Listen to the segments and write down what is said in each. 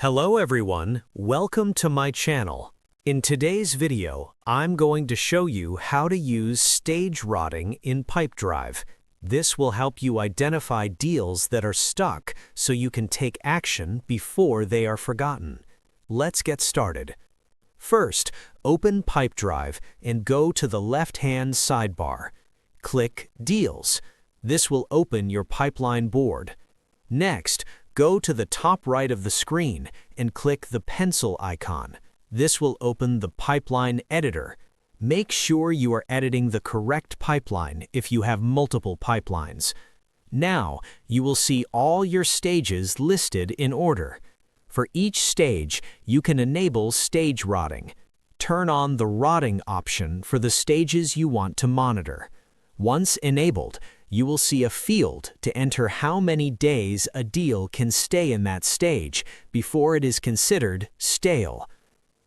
Hello everyone, welcome to my channel. In today's video, I'm going to show you how to use stage routing in Pipedrive. This will help you identify deals that are stuck so you can take action before they are forgotten. Let's get started. First, open Pipedrive and go to the left-hand sidebar. Click Deals. This will open your pipeline board. Next, go to the top right of the screen and click the pencil icon. This will open the pipeline editor. Make sure you are editing the correct pipeline if you have multiple pipelines. Now, you will see all your stages listed in order. For each stage, you can enable stage routing. Turn on the routing option for the stages you want to monitor. Once enabled, you will see a field to enter how many days a deal can stay in that stage before it is considered stale.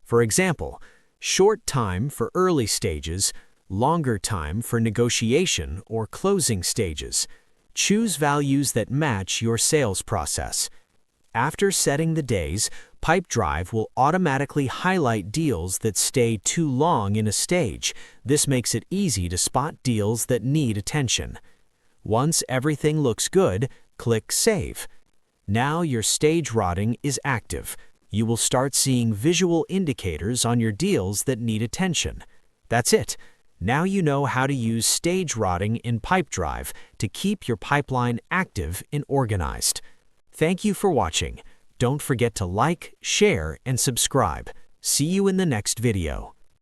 For example, short time for early stages, longer time for negotiation or closing stages. Choose values that match your sales process. After setting the days, Pipedrive will automatically highlight deals that stay too long in a stage. This makes it easy to spot deals that need attention. Once everything looks good, click Save. Now your stage routing is active. You will start seeing visual indicators on your deals that need attention. That's it. Now you know how to use stage routing in Pipedrive to keep your pipeline active and organized. Thank you for watching. Don't forget to like, share, and subscribe. See you in the next video.